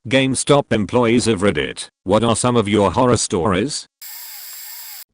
GameStop employees of Reddit, what are some of your horror stories?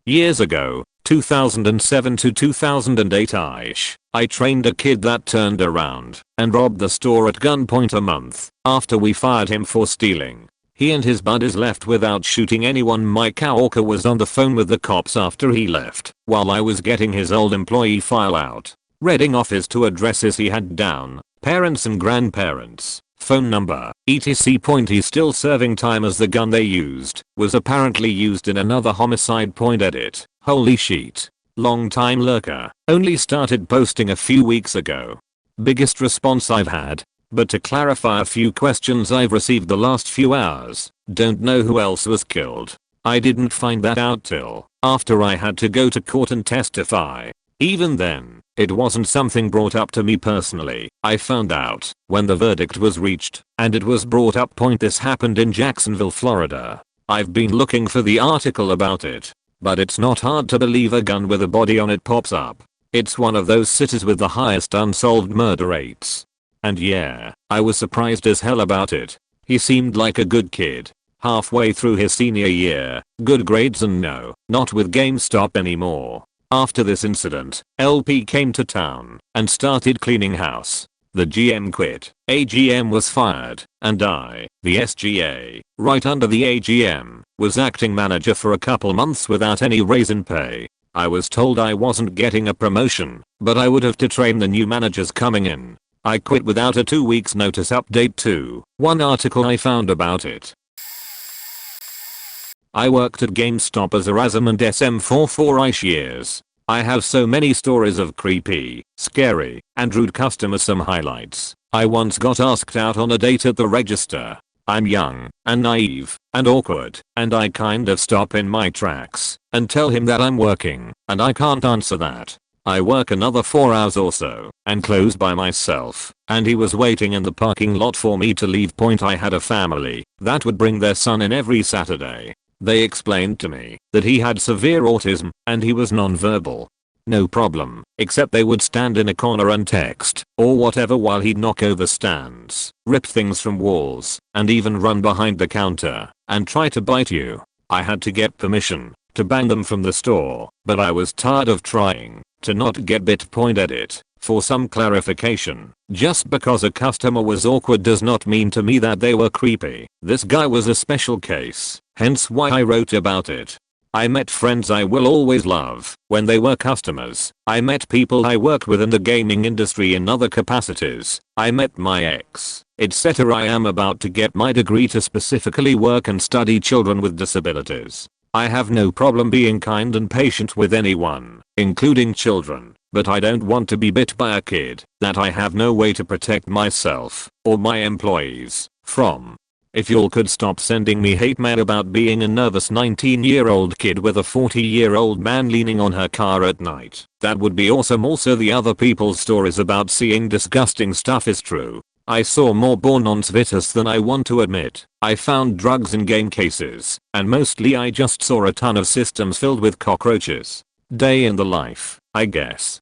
Years ago, 2007 to 2008ish, I trained a kid that turned around and robbed the store at gunpoint a month after we fired him for stealing. He and his buddies left without shooting anyone. My coworker was on the phone with the cops after he left, while I was getting his old employee file out, reading off his 2 addresses he had down, parents and grandparents, phone number, etc. He's still serving time as the gun they used was apparently used in another homicide. Edit. Holy shit. Long time lurker. Only started posting a few weeks ago. Biggest response I've had. But to clarify a few questions I've received the last few hours, don't know who else was killed. I didn't find that out till after I had to go to court and testify. Even then, it wasn't something brought up to me personally. I found out when the verdict was reached, and it was brought up. This happened in Jacksonville, Florida. I've been looking for the article about it, but it's not hard to believe a gun with a body on it pops up. It's one of those cities with the highest unsolved murder rates. And yeah, I was surprised as hell about it. He seemed like a good kid. Halfway through his senior year, good grades, and no, not with GameStop anymore. After this incident, LP came to town and started cleaning house. The GM quit, AGM was fired, and I, the SGA, right under the AGM, was acting manager for a couple months without any raise in pay. I was told I wasn't getting a promotion, but I would have to train the new managers coming in. I quit without a 2 weeks notice. Update to one article I found about it. I worked at GameStop as a RASM and SM for 4ish years. I have so many stories of creepy, scary, and rude customers. Some highlights. I once got asked out on a date at the register. I'm young, and naive, and awkward, and I kind of stop in my tracks and tell him that I'm working, and I can't answer that. I work another 4 hours or so, and close by myself, and he was waiting in the parking lot for me to leave. I had a family that would bring their son in every Saturday. They explained to me that he had severe autism and he was nonverbal. No problem, except they would stand in a corner and text or whatever while he'd knock over stands, rip things from walls, and even run behind the counter and try to bite you. I had to get permission to ban them from the store, but I was tired of trying to not get bit. Edit. For some clarification, just because a customer was awkward does not mean to me that they were creepy. This guy was a special case, hence why I wrote about it. I met friends I will always love when they were customers. I met people I worked with in the gaming industry in other capacities. I met my ex, etc. I am about to get my degree to specifically work and study children with disabilities. I have no problem being kind and patient with anyone, including children, but I don't want to be bit by a kid that I have no way to protect myself or my employees from. If y'all could stop sending me hate mail about being a nervous 19-year-old kid with a 40-year-old man leaning on her car at night, that would be awesome. Also, the other people's stories about seeing disgusting stuff is true. I saw more Bornons-Vitus than I want to admit. I found drugs in game cases, and mostly I just saw a ton of systems filled with cockroaches. Day in the life, I guess.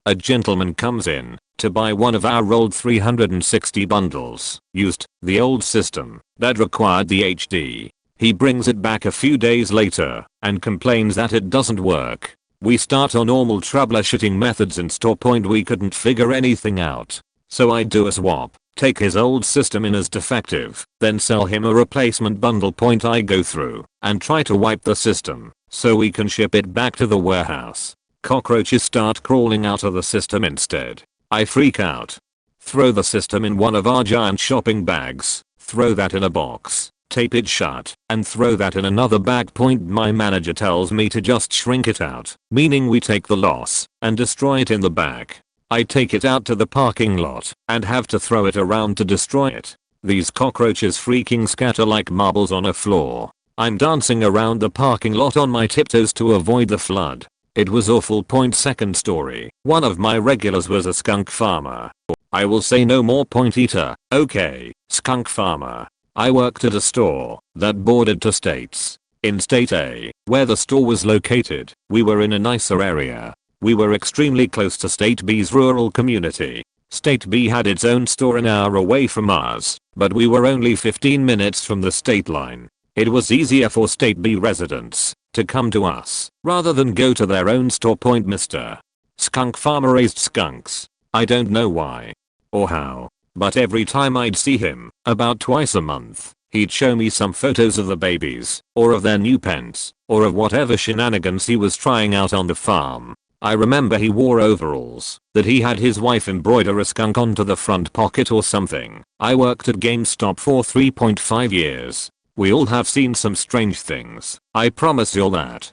A gentleman comes in to buy one of our old 360 bundles, used, the old system that required the HD. He brings it back a few days later and complains that it doesn't work. We start on normal troubleshooting methods in store. We couldn't figure anything out, so I do a swap, take his old system in as defective, then sell him a replacement bundle. I go through and try to wipe the system so we can ship it back to the warehouse. Cockroaches start crawling out of the system instead. I freak out. Throw the system in one of our giant shopping bags, throw that in a box, tape it shut, and throw that in another bag. My manager tells me to just shrink it out, meaning we take the loss and destroy it in the bag. I take it out to the parking lot and have to throw it around to destroy it. These cockroaches freaking scatter like marbles on a floor. I'm dancing around the parking lot on my tiptoes to avoid the flood. It was awful. Second story. One of my regulars was a skunk farmer. I will say no more. Eater. Okay, skunk farmer. I worked at a store that bordered to states. In state A, where the store was located, we were in a nicer area. We were extremely close to state B's rural community. State B had its own store an hour away from ours, but we were only 15 minutes from the state line. It was easier for State B residents to come to us rather than go to their own store. Mr. Skunk Farmer raised skunks. I don't know why or how, but every time I'd see him, about twice a month, he'd show me some photos of the babies, or of their new pens, or of whatever shenanigans he was trying out on the farm. I remember he wore overalls that he had his wife embroider a skunk onto the front pocket or something. I worked at GameStop for 3.5 years. We all have seen some strange things, I promise you that.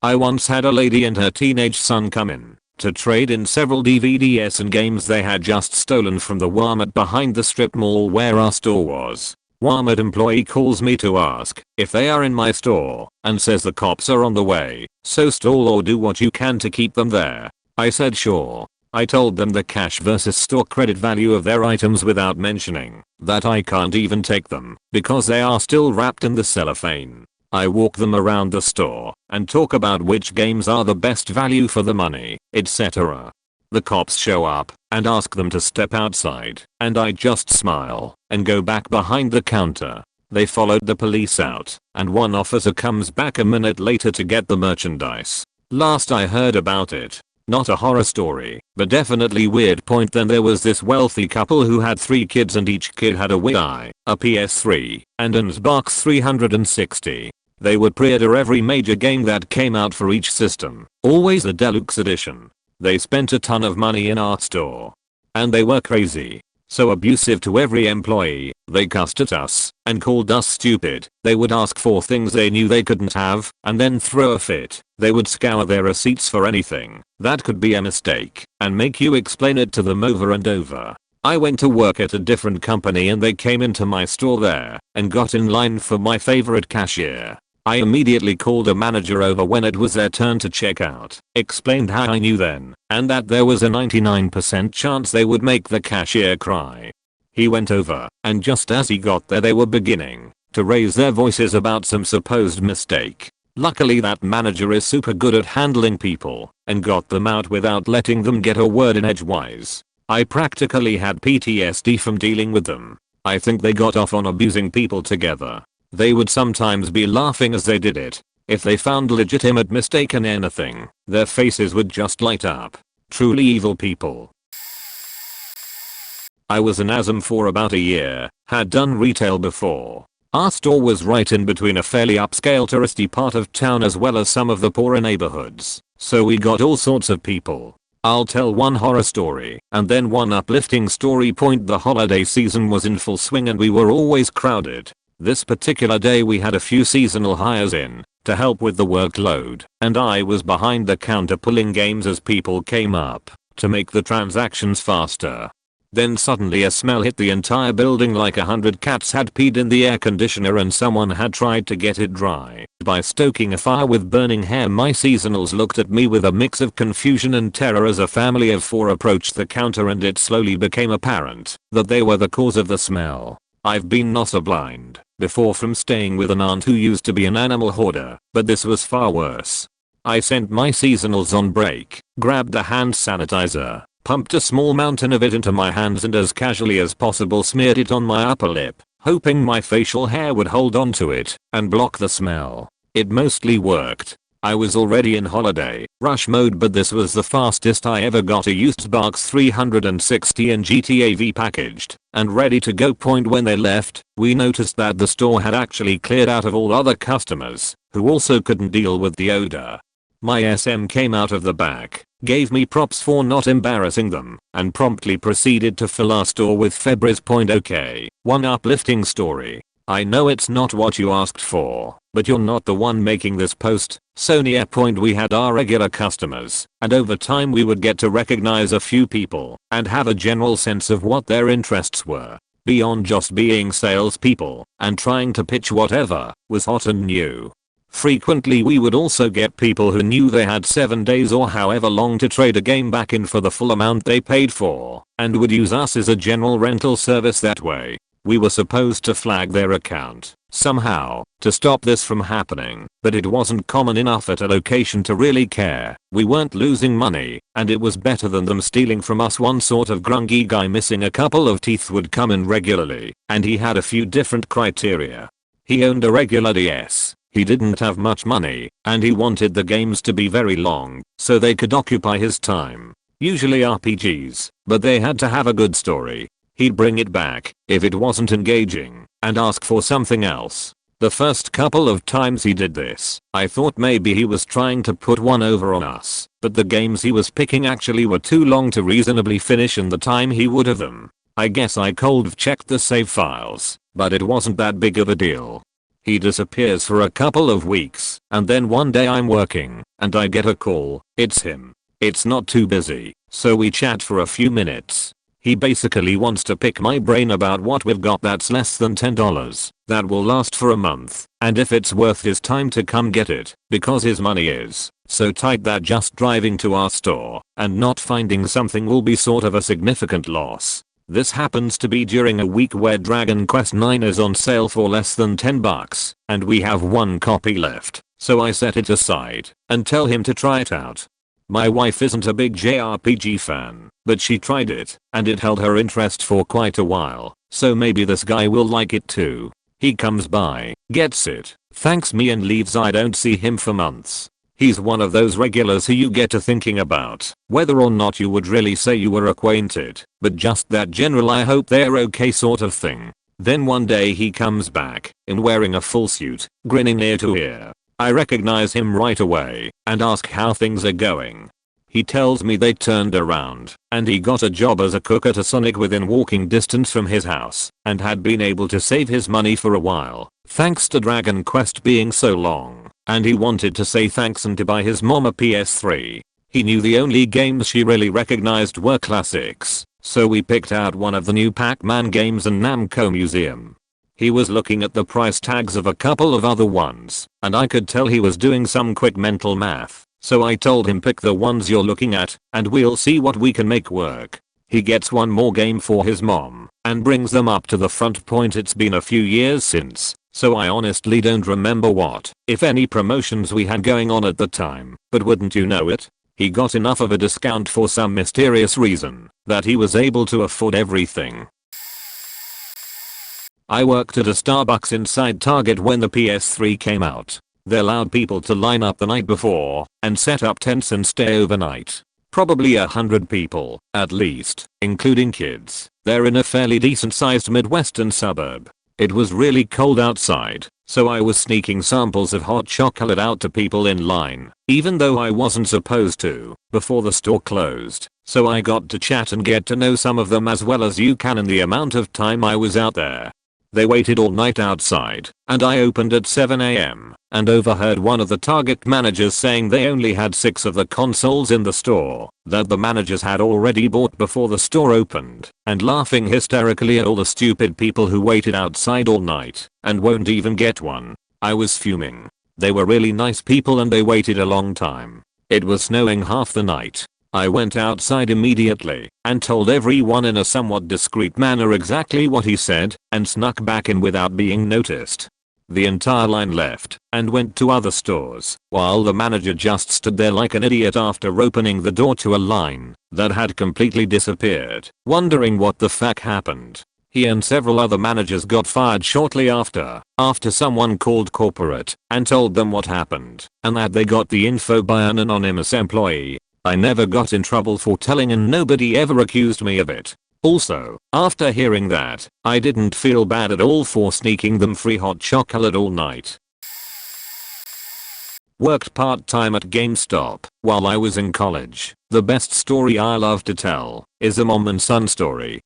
I once had a lady and her teenage son come in to trade in several DVDs and games they had just stolen from the Walmart behind the strip mall where our store was. Walmart employee calls me to ask if they are in my store and says the cops are on the way, so stall or do what you can to keep them there. I said sure. I told them the cash versus store credit value of their items without mentioning that I can't even take them because they are still wrapped in the cellophane. I walk them around the store and talk about which games are the best value for the money, etc. The cops show up and ask them to step outside, and I just smile and go back behind the counter. They followed the police out, and one officer comes back a minute later to get the merchandise. Last I heard about it, not a horror story, but definitely weird. Then there was this wealthy couple who had 3 kids and each kid had a Wii, a PS3, and an Xbox 360. They would pre-order every major game that came out for each system, always the deluxe edition. They spent a ton of money in our store. And they were crazy. So abusive to every employee, they cussed at us and called us stupid. They would ask for things they knew they couldn't have and then throw a fit. They would scour their receipts for anything that could be a mistake and make you explain it to them over and over. I went to work at a different company and they came into my store there and got in line for my favorite cashier. I immediately called a manager over when it was their turn to check out, explained how I knew then, and that there was a 99% chance they would make the cashier cry. He went over, and just as he got there they were beginning to raise their voices about some supposed mistake. Luckily that manager is super good at handling people, and got them out without letting them get a word in edgewise. I practically had PTSD from dealing with them. I think they got off on abusing people together. They would sometimes be laughing as they did it. If they found legitimate mistake in anything, their faces would just light up. Truly evil people. I was an ASM for about a year, had done retail before. Our store was right in between a fairly upscale touristy part of town as well as some of the poorer neighborhoods, so we got all sorts of people. I'll tell one horror story and then one uplifting story. The holiday season was in full swing and we were always crowded. This particular day we had a few seasonal hires in to help with the workload, and I was behind the counter pulling games as people came up to make the transactions faster. Then suddenly a smell hit the entire building like 100 cats had peed in the air conditioner and someone had tried to get it dry by stoking a fire with burning hair. My seasonals looked at me with a mix of confusion and terror as a family of 4 approached the counter and it slowly became apparent that they were the cause of the smell. I've been nossa blind before from staying with an aunt who used to be an animal hoarder, but this was far worse. I sent my seasonals on break, grabbed the hand sanitizer, pumped a small mountain of it into my hands and as casually as possible smeared it on my upper lip, hoping my facial hair would hold onto it and block the smell. It mostly worked. I was already in holiday rush mode, but this was the fastest I ever got a used Xbox 360 and GTA V packaged and ready to go. When they left, we noticed that the store had actually cleared out of all other customers who also couldn't deal with the odor. My SM came out of the back, gave me props for not embarrassing them, and promptly proceeded to fill our store with Febreze. Okay, one uplifting story. I know it's not what you asked for, but you're not the one making this post. So near we had our regular customers, and over time we would get to recognize a few people and have a general sense of what their interests were, beyond just being salespeople and trying to pitch whatever was hot and new. Frequently we would also get people who knew they had 7 days or however long to trade a game back in for the full amount they paid for, and would use us as a general rental service that way. We were supposed to flag their account somehow to stop this from happening, but it wasn't common enough at a location to really care. We weren't losing money, and it was better than them stealing from us. One sort of grungy guy missing a couple of teeth would come in regularly, and he had a few different criteria. He owned a regular DS. He didn't have much money, and he wanted the games to be very long, so they could occupy his time. Usually RPGs, but they had to have a good story. He'd bring it back if it wasn't engaging and ask for something else. The first couple of times he did this, I thought maybe he was trying to put one over on us, but the games he was picking actually were too long to reasonably finish in the time he would have them. I guess I cold checked the save files, but it wasn't that big of a deal. He disappears for a couple of weeks, and then one day I'm working, and I get a call. It's him. It's not too busy, so we chat for a few minutes. He basically wants to pick my brain about what we've got that's less than $10, that will last for a month, and if it's worth his time to come get it, because his money is so tight that just driving to our store and not finding something will be sort of a significant loss. This happens to be during a week where Dragon Quest IX is on sale for less than $10, and we have one copy left, so I set it aside and tell him to try it out. My wife isn't a big JRPG fan, but she tried it, and it held her interest for quite a while, so maybe this guy will like it too. He comes by, gets it, thanks me and leaves. I don't see him for months. He's one of those regulars who you get to thinking about whether or not you would really say you were acquainted, but just that general I hope they're okay sort of thing. Then one day he comes back, in wearing a full suit, grinning ear to ear. I recognize him right away, and ask how things are going. He tells me they turned around, and he got a job as a cook at a Sonic within walking distance from his house, and had been able to save his money for a while, thanks to Dragon Quest being so long, and he wanted to say thanks and to buy his mom a PS3. He knew the only games she really recognized were classics, so we picked out one of the new Pac-Man games and Namco Museum. He was looking at the price tags of a couple of other ones, and I could tell he was doing some quick mental math, so I told him pick the ones you're looking at, and we'll see what we can make work. He gets one more game for his mom, and brings them up to the front. Point, it's been a few years since, so I honestly don't remember what, if any, promotions we had going on at the time, but wouldn't you know it? He got enough of a discount for some mysterious reason, that he was able to afford everything. I worked at a Starbucks inside Target when the PS3 came out. They allowed people to line up the night before and set up tents and stay overnight. Probably 100 people, at least, including kids. They're in a fairly decent sized Midwestern suburb. It was really cold outside, so I was sneaking samples of hot chocolate out to people in line, even though I wasn't supposed to, before the store closed. So I got to chat and get to know some of them as well as you can in the amount of time I was out there. They waited all night outside, and I opened at 7 AM, and overheard one of the Target managers saying they only had 6 of the consoles in the store, that the managers had already bought before the store opened, and laughing hysterically at all the stupid people who waited outside all night, and won't even get one. I was fuming. They were really nice people and they waited a long time. It was snowing half the night. I went outside immediately and told everyone in a somewhat discreet manner exactly what he said and snuck back in without being noticed. The entire line left and went to other stores while the manager just stood there like an idiot after opening the door to a line that had completely disappeared, wondering what the fuck happened. He and several other managers got fired shortly after someone called corporate and told them what happened and that they got the info by an anonymous employee. I never got in trouble for telling and nobody ever accused me of it. Also, after hearing that, I didn't feel bad at all for sneaking them free hot chocolate all night. Worked part-time at GameStop while I was in college. The best story I love to tell is a mom and son story.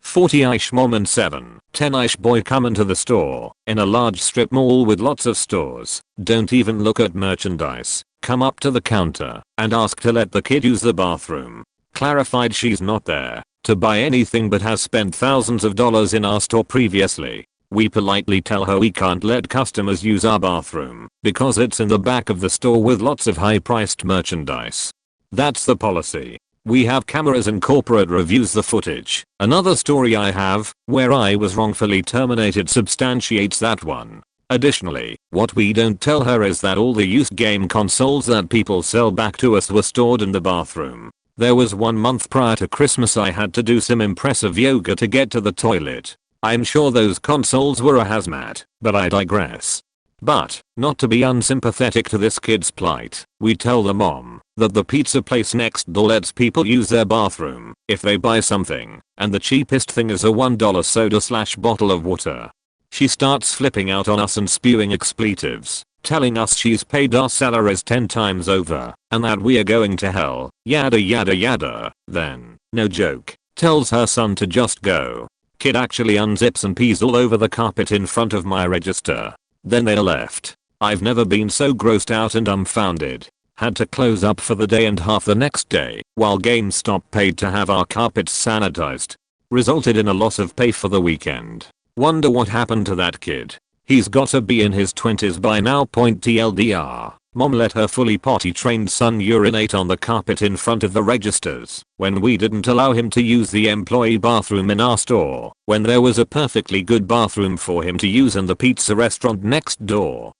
40-ish mom and 10-ish boy come into the store in a large strip mall with lots of stores. Don't even look at merchandise. Come up to the counter and ask to let the kid use the bathroom. Clarified she's not there to buy anything but has spent thousands of dollars in our store previously. We politely tell her we can't let customers use our bathroom because it's in the back of the store with lots of high-priced merchandise. That's the policy. We have cameras and corporate reviews the footage. Another story I have, where I was wrongfully terminated, substantiates that one. Additionally, what we don't tell her is that all the used game consoles that people sell back to us were stored in the bathroom. There was 1 month prior to Christmas I had to do some impressive yoga to get to the toilet. I'm sure those consoles were a hazmat, but I digress. But, not to be unsympathetic to this kid's plight, we tell the mom that the pizza place next door lets people use their bathroom if they buy something, and the cheapest thing is a $1 soda/bottle of water. She starts flipping out on us and spewing expletives, telling us she's paid our salaries 10 times over, and that we are going to hell, yada yada yada. Then, no joke, tells her son to just go. Kid actually unzips and pees all over the carpet in front of my register. Then they left. I've never been so grossed out and dumbfounded. Had to close up for the day and half the next day, while GameStop paid to have our carpets sanitized. Resulted in a loss of pay for the weekend. Wonder what happened to that kid. He's gotta be in his 20s by now. TLDR. Mom let her fully potty trained son urinate on the carpet in front of the registers when we didn't allow him to use the employee bathroom in our store when there was a perfectly good bathroom for him to use in the pizza restaurant next door.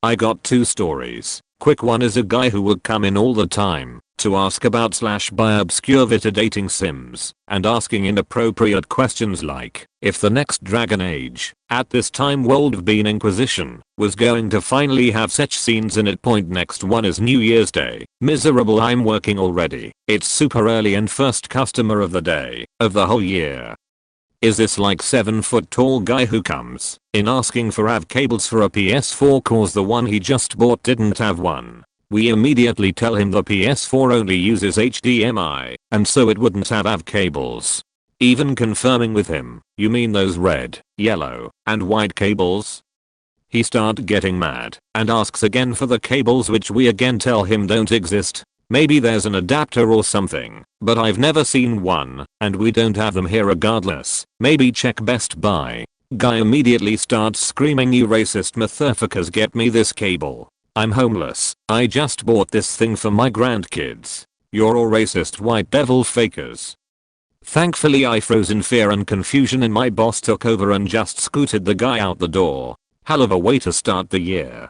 I got 2 stories. Quick one is a guy who would come in all the time to ask about / buy obscure Vita dating sims and asking inappropriate questions like if the next Dragon Age, at this time World of Bean Inquisition, was going to finally have such scenes in it. Next one is New Year's Day. Miserable, I'm working already. It's super early and first customer of the day, of the whole year. Is this like 7-foot tall guy who comes in asking for AV cables for a PS4 cause the one he just bought didn't have one? We immediately tell him the PS4 only uses HDMI, and so it wouldn't have AV cables. Even confirming with him, you mean those red, yellow, and white cables? He started getting mad and asks again for the cables, which we again tell him don't exist. Maybe there's an adapter or something, but I've never seen one, and we don't have them here regardless. Maybe check Best Buy. Guy immediately starts screaming, you racist motherfuckers, get me this cable. I'm homeless. I just bought this thing for my grandkids. You're all racist white devil fakers. Thankfully I froze in fear and confusion and my boss took over and just scooted the guy out the door. Hell of a way to start the year.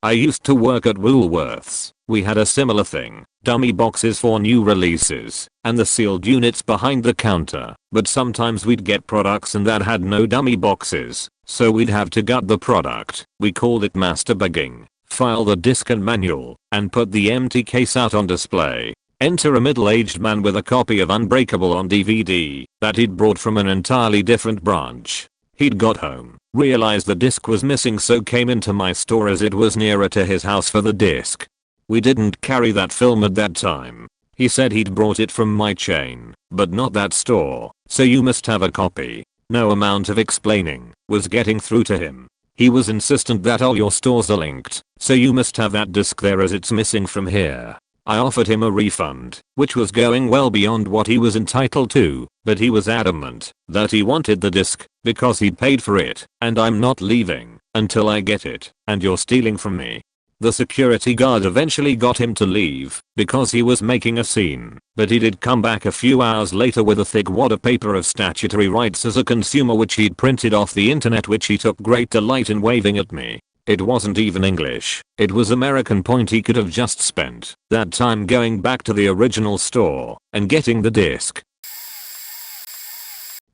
I used to work at Woolworths. We had a similar thing, dummy boxes for new releases, and the sealed units behind the counter, but sometimes we'd get products and that had no dummy boxes, so we'd have to gut the product. We called it master bagging, file the disc and manual, and put the empty case out on display. Enter a middle-aged man with a copy of Unbreakable on DVD that he'd brought from an entirely different branch. He'd got home, realized the disc was missing, so came into my store as it was nearer to his house for the disc. We didn't carry that film at that time. He said he'd brought it from my chain, but not that store, so you must have a copy. No amount of explaining was getting through to him. He was insistent that all your stores are linked, so you must have that disc there as it's missing from here. I offered him a refund, which was going well beyond what he was entitled to, but he was adamant that he wanted the disc because he'd paid for it, and I'm not leaving until I get it, and you're stealing from me. The security guard eventually got him to leave because he was making a scene, but he did come back a few hours later with a thick wad of paper of statutory rights as a consumer which he'd printed off the internet, which he took great delight in waving at me. It wasn't even English, it was American. He could have just spent that time going back to the original store and getting the disc.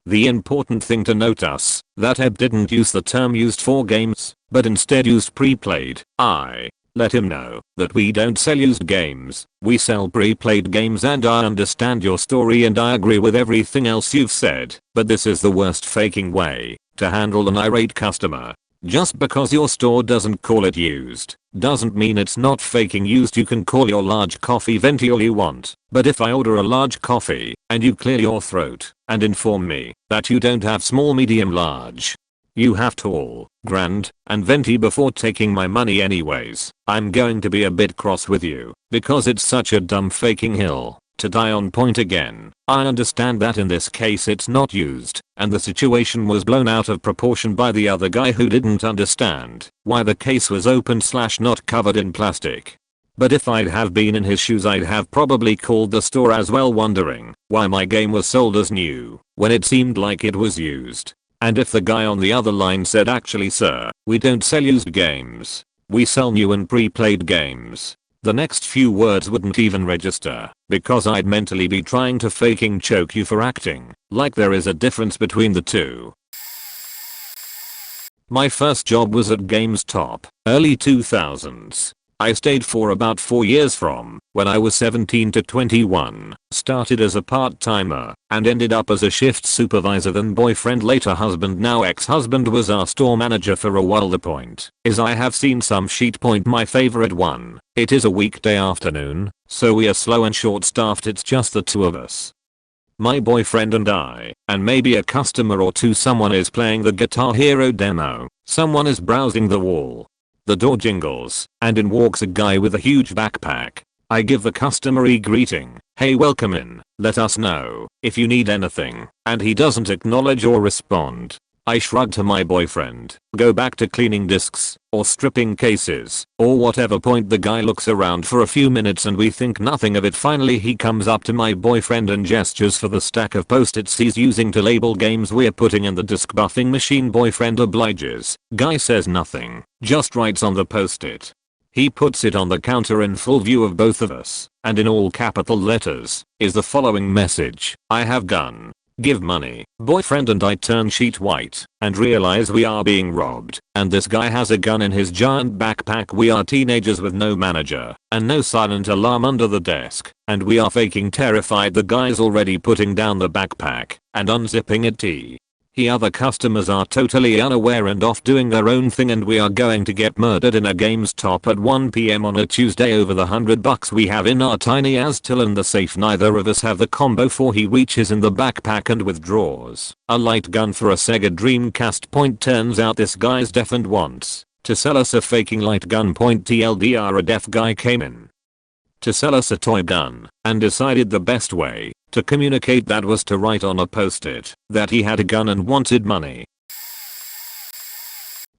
The important thing to note is that Eb didn't use the term used for games, but instead used pre-played. I let him know that we don't sell used games, we sell pre-played games, and I understand your story and I agree with everything else you've said, but this is the worst faking way to handle an irate customer. Just because your store doesn't call it used doesn't mean it's not faking used. You can call your large coffee venti all you want, but if I order a large coffee and you clear your throat and inform me that you don't have small, medium, large, you have tall, grand, and venti before taking my money anyways, I'm going to be a bit cross with you because it's such a dumb faking hill to die on. Again, I understand that in this case it's not used, and the situation was blown out of proportion by the other guy who didn't understand why the case was open / not covered in plastic. But if I'd have been in his shoes I'd have probably called the store as well, wondering why my game was sold as new when it seemed like it was used. And if the guy on the other line said, "Actually sir, we don't sell used games. We sell new and pre-played games," the next few words wouldn't even register because I'd mentally be trying to faking choke you for acting like there is a difference between the two. My first job was at GameStop, early 2000s. I stayed for about 4 years from when I was 17 to 21, started as a part-timer, and ended up as a shift supervisor, then boyfriend, later husband, now ex-husband, was our store manager for a while. The point is I have seen some sheet point, my favorite one. It is a weekday afternoon, so we are slow and short-staffed, it's just the two of us. My boyfriend and I, and maybe a customer or two. Someone is playing the Guitar Hero demo, someone is browsing the wall. The door jingles, and in walks a guy with a huge backpack. I give the customary greeting, "Hey, welcome in, let us know if you need anything," and he doesn't acknowledge or respond. I shrug to my boyfriend, go back to cleaning discs, or stripping cases, or whatever. Point, the guy looks around for a few minutes and we think nothing of it. Finally he comes up to my boyfriend and gestures for the stack of post-its he's using to label games we're putting in the disc buffing machine. Boyfriend obliges, guy says nothing, just writes on the post-it. He puts it on the counter in full view of both of us, and in all capital letters is the following message: "I have gun. Give money." Boyfriend and I turn sheet white and realize we are being robbed, and this guy has a gun in his giant backpack. We are teenagers with no manager and no silent alarm under the desk, and we are faking terrified. The guy's already putting down the backpack and unzipping it. Other customers are totally unaware and off doing their own thing, and we are going to get murdered in a GameStop at 1 PM on a Tuesday over the $100 we have in our tiny ass till in the safe. Neither of us have the combo for he reaches in the backpack and withdraws a light gun for a Sega Dreamcast. Point, turns out this guy's deaf and wants to sell us a faking light gun. Point, TLDR, a deaf guy came in to sell us a toy gun and decided the best way to communicate that was to write on a post-it that he had a gun and wanted money.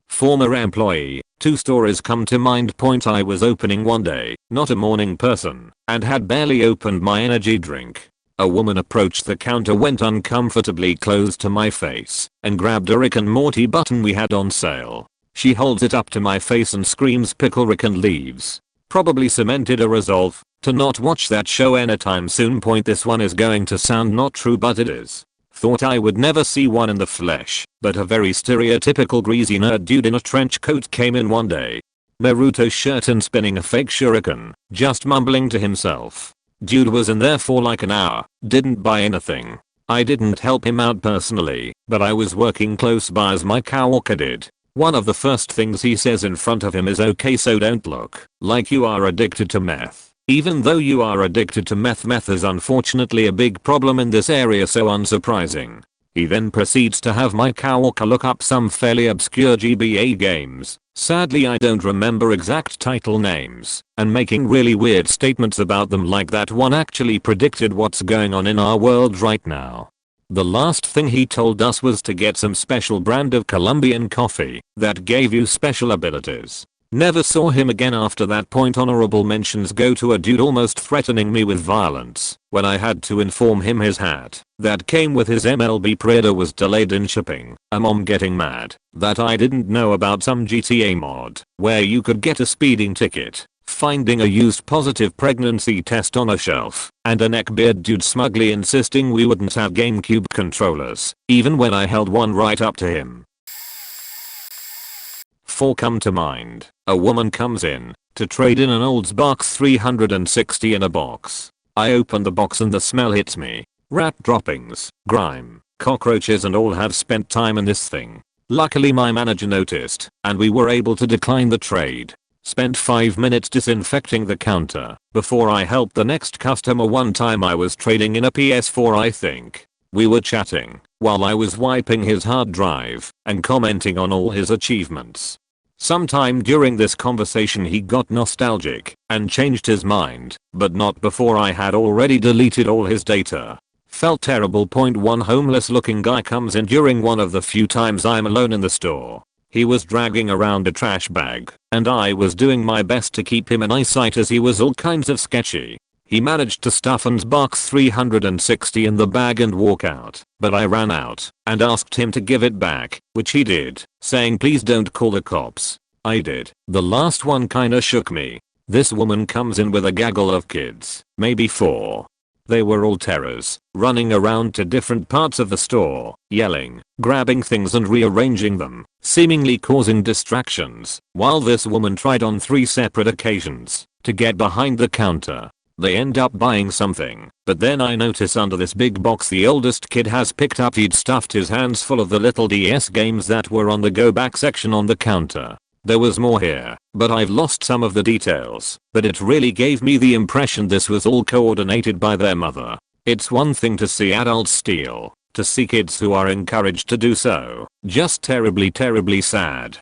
Former employee, 2 stories come to mind. Point, I was opening one day, not a morning person, and had barely opened my energy drink. A woman approached the counter, went uncomfortably close to my face, and grabbed a Rick and Morty button we had on sale. She holds it up to my face and screams, "Pickle Rick," and leaves. Probably cemented a resolve to not watch that show anytime soon. Point, this one is going to sound not true, but it is. Thought I would never see one in the flesh, but a very stereotypical greasy nerd dude in a trench coat came in one day. Naruto shirt and spinning a fake shuriken, just mumbling to himself. Dude was in there for like an hour, didn't buy anything. I didn't help him out personally, but I was working close by as my coworker did. One of the first things he says in front of him is, "Okay, so don't look like you are addicted to meth. Even though you are addicted to meth, meth is unfortunately a big problem in this area, so unsurprising." He then proceeds to have my coworker look up some fairly obscure GBA games, sadly I don't remember exact title names, and making really weird statements about them like that one actually predicted what's going on in our world right now. The last thing he told us was to get some special brand of Colombian coffee that gave you special abilities. Never saw him again after that. Point, honorable mentions go to a dude almost threatening me with violence when I had to inform him his hat that came with his MLB Prada was delayed in shipping. A mom getting mad that I didn't know about some GTA mod where you could get a speeding ticket. Finding a used positive pregnancy test on a shelf, and a neckbeard dude smugly insisting we wouldn't have GameCube controllers, even when I held one right up to him. 4 come to mind. A woman comes in to trade in an Oldsbox 360 in a box. I open the box and the smell hits me. Rat droppings, grime, cockroaches and all have spent time in this thing. Luckily my manager noticed, and we were able to decline the trade. Spent 5 minutes disinfecting the counter before I helped the next customer. One time I was trading in a PS4 I think. We were chatting while I was wiping his hard drive and commenting on all his achievements. Sometime during this conversation he got nostalgic and changed his mind, but not before I had already deleted all his data. Felt terrible. One homeless looking guy comes in during one of the few times I'm alone in the store. He was dragging around a trash bag, and I was doing my best to keep him in eyesight as he was all kinds of sketchy. He managed to stuff and box 360 in the bag and walk out, but I ran out and asked him to give it back, which he did, saying please don't call the cops. I did. The last one kinda shook me. This woman comes in with a gaggle of kids, maybe 4. They were all terrors, running around to different parts of the store, yelling, grabbing things and rearranging them, seemingly causing distractions, while this woman tried on 3 separate occasions to get behind the counter. They end up buying something, but then I notice under this big box the oldest kid has picked up. He'd stuffed his hands full of the little DS games that were on the go back section on the counter. There was more here, but I've lost some of the details, but it really gave me the impression this was all coordinated by their mother. It's one thing to see adults steal, to see kids who are encouraged to do so, just terribly sad.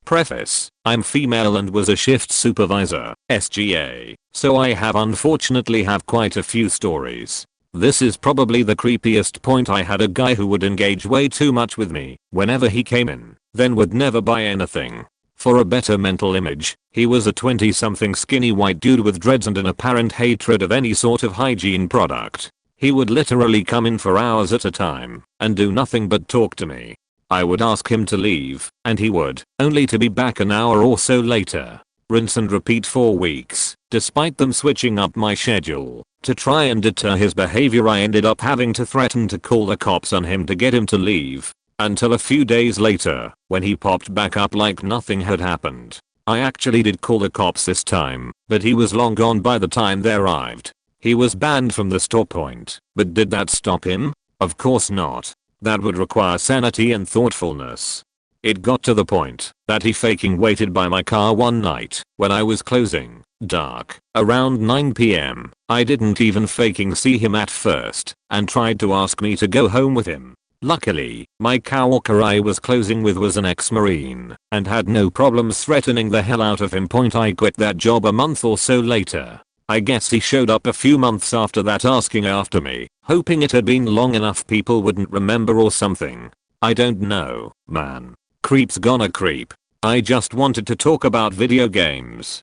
Preface: I'm female and was a shift supervisor, SGA, so I unfortunately have quite a few stories. This is probably the creepiest point. I had a guy who would engage way too much with me whenever he came in, then would never buy anything. For a better mental image, he was a 20-something skinny white dude with dreads and an apparent hatred of any sort of hygiene product. He would literally come in for hours at a time and do nothing but talk to me. I would ask him to leave, and he would, only to be back an hour or so later. Rinse and repeat for weeks, despite them switching up my schedule. To try and deter his behavior, I ended up having to threaten to call the cops on him to get him to leave. Until a few days later, when he popped back up like nothing had happened. I actually did call the cops this time, but he was long gone by the time they arrived. He was banned from the store point, but did that stop him? Of course not. That would require sanity and thoughtfulness. It got to the point that he faking waited by my car one night when I was closing, dark, around 9 PM. I didn't even faking see him at first and tried to ask me to go home with him. Luckily, my coworker I was closing with was an ex-Marine and had no problems threatening the hell out of him. I quit that job a month or so later. I guess he showed up a few months after that asking after me, hoping it had been long enough people wouldn't remember or something. I don't know, man. Creep's gonna creep. I just wanted to talk about video games.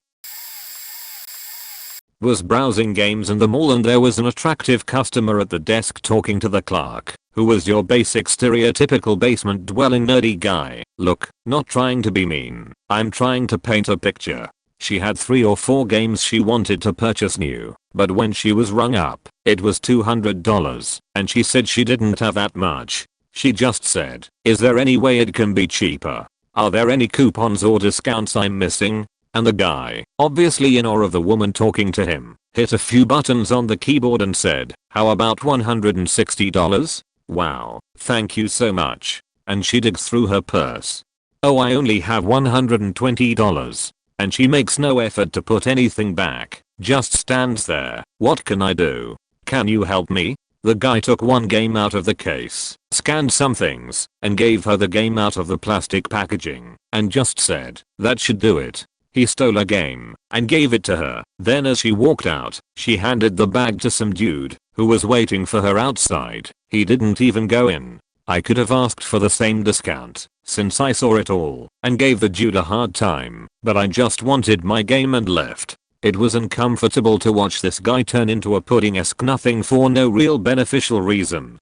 Was browsing games in the mall and there was an attractive customer at the desk talking to the clerk, who was your basic stereotypical basement dwelling nerdy guy. Look, not trying to be mean, I'm trying to paint a picture. She had 3 or 4 games she wanted to purchase new, but when she was rung up, it was $200, and she said she didn't have that much. She just said, is there any way it can be cheaper? Are there any coupons or discounts I'm missing? And the guy, obviously in awe of the woman talking to him, hit a few buttons on the keyboard and said, how about $160? Wow, thank you so much. And she digs through her purse. Oh, I only have $120. And she makes no effort to put anything back, just stands there. What can I do? Can you help me? The guy took one game out of the case, scanned some things, and gave her the game out of the plastic packaging, and just said, that should do it. He stole a game and gave it to her. Then as she walked out, she handed the bag to some dude who was waiting for her outside. He didn't even go in. I could have asked for the same discount, since I saw it all, and gave the dude a hard time, but I just wanted my game and left. It was uncomfortable to watch this guy turn into a pudding-esque nothing for no real beneficial reason.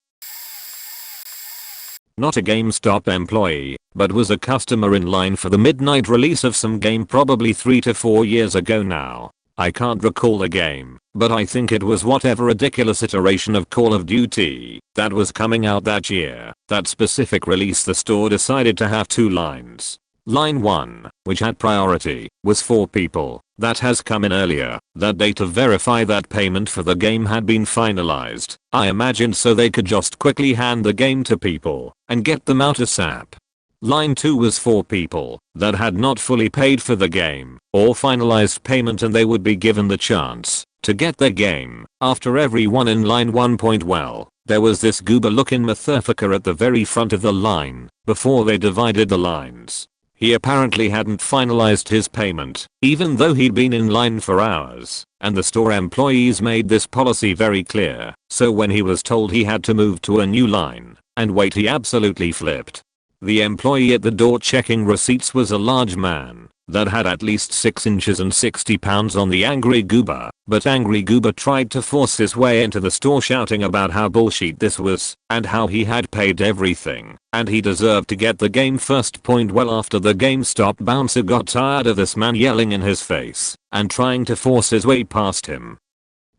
Not a GameStop employee, but was a customer in line for the midnight release of some game probably 3 to 4 years ago now. I can't recall the game, but I think it was whatever ridiculous iteration of Call of Duty that was coming out that year. That specific release, the store decided to have 2 lines. Line 1, which had priority, was for people that has come in earlier that day to verify that payment for the game had been finalized. I imagined so they could just quickly hand the game to people and get them out ASAP. Line 2 was for people that had not fully paid for the game or finalized payment, and they would be given the chance to get their game after everyone in line 1. Well, there was this goober looking motherfucker at the very front of the line before they divided the lines. He apparently hadn't finalized his payment, even though he'd been in line for hours, and the store employees made this policy very clear, so when he was told he had to move to a new line and wait, he absolutely flipped. The employee at the door checking receipts was a large man that had at least 6 inches and 60 pounds on the Angry Goober, but Angry Goober tried to force his way into the store shouting about how bullshit this was and how he had paid everything and he deserved to get the game first. Well, after the GameStop bouncer got tired of this man yelling in his face and trying to force his way past him,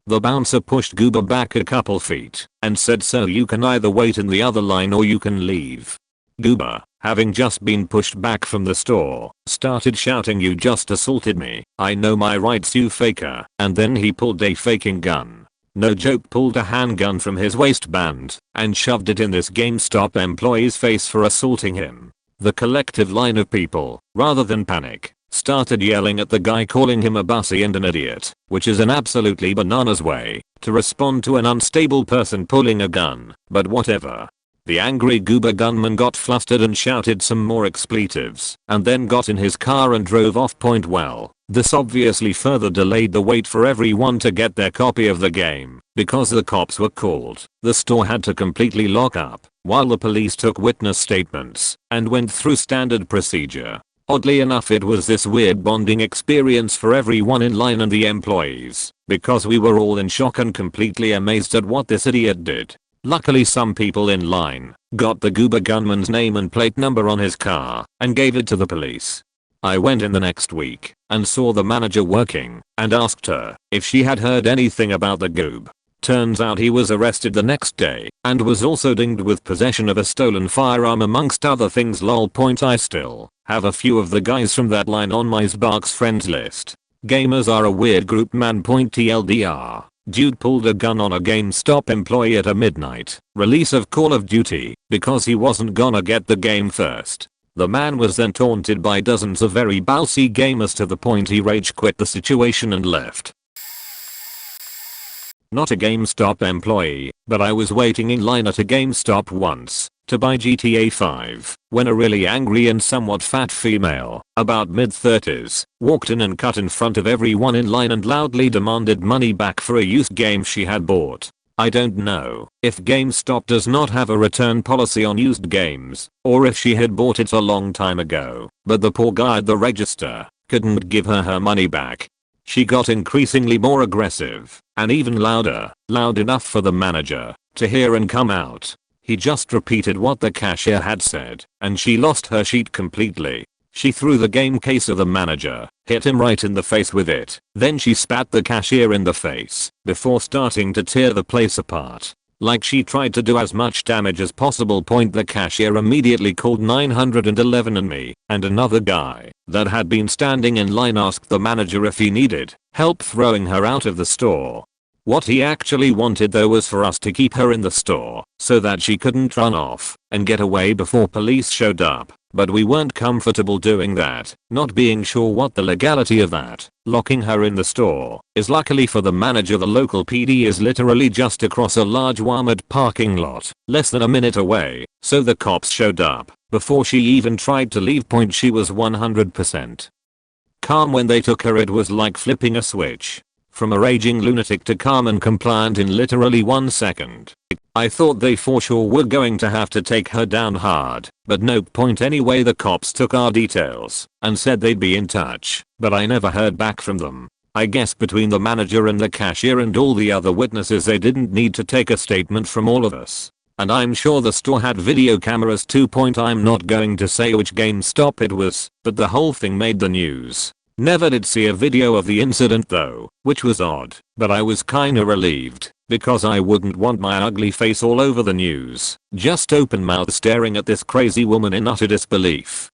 the bouncer pushed Goober back a couple feet and said, "So you can either wait in the other line or you can leave." Goober, having just been pushed back from the store, started shouting, "You just assaulted me. I know my rights, you faker." And then he pulled a faking gun. No joke, pulled a handgun from his waistband and shoved it in this GameStop employee's face for assaulting him. The collective line of people, rather than panic, started yelling at the guy, calling him a bussy and an idiot, which is an absolutely bananas way to respond to an unstable person pulling a gun, but whatever. The Angry Goober gunman got flustered and shouted some more expletives and then got in his car and drove off. Well, this obviously further delayed the wait for everyone to get their copy of the game. Because the cops were called, the store had to completely lock up while the police took witness statements and went through standard procedure. Oddly enough, it was this weird bonding experience for everyone in line and the employees, because we were all in shock and completely amazed at what this idiot did. Luckily, some people in line got the Goober gunman's name and plate number on his car and gave it to the police. I went in the next week and saw the manager working and asked her if she had heard anything about the goob. Turns out he was arrested the next day and was also dinged with possession of a stolen firearm amongst other things. Lol. I still have a few of the guys from that line on my Xbox friends list. Gamers are a weird group, man. TLDR. Dude pulled a gun on a GameStop employee at a midnight release of Call of Duty because he wasn't gonna get the game first. The man was then taunted by dozens of very bousy gamers to the point he rage quit the situation and left. Not a GameStop employee, but I was waiting in line at a GameStop once to buy GTA 5 when a really angry and somewhat fat female, about mid-30s, walked in and cut in front of everyone in line and loudly demanded money back for a used game she had bought. I don't know if GameStop does not have a return policy on used games or if she had bought it a long time ago, but the poor guy at the register couldn't give her money back. She got increasingly more aggressive and even louder, loud enough for the manager to hear and come out. He just repeated what the cashier had said and she lost her shit completely. She threw the game case at the manager, hit him right in the face with it. Then she spat the cashier in the face before starting to tear the place apart. Like she tried to do as much damage as possible. The cashier immediately called 911 and me and another guy that had been standing in line asked the manager if he needed help throwing her out of the store. What he actually wanted though was for us to keep her in the store so that she couldn't run off and get away before police showed up. But we weren't comfortable doing that, not being sure what the legality of that. Locking her in the store is, luckily for the manager, the local PD is literally just across a large Walmart parking lot, less than a minute away, so the cops showed up before she even tried to leave. She was 100% calm when they took her. It was like flipping a switch from a raging lunatic to calm and compliant in literally 1 second. I thought they for sure were going to have to take her down hard, but nope. Anyway, the cops took our details and said they'd be in touch, but I never heard back from them. I guess between the manager and the cashier and all the other witnesses, they didn't need to take a statement from all of us. And I'm sure the store had video cameras too. I'm not going to say which GameStop it was, but the whole thing made the news. Never did see a video of the incident though, which was odd, but I was kinda relieved, because I wouldn't want my ugly face all over the news, just open mouth staring at this crazy woman in utter disbelief.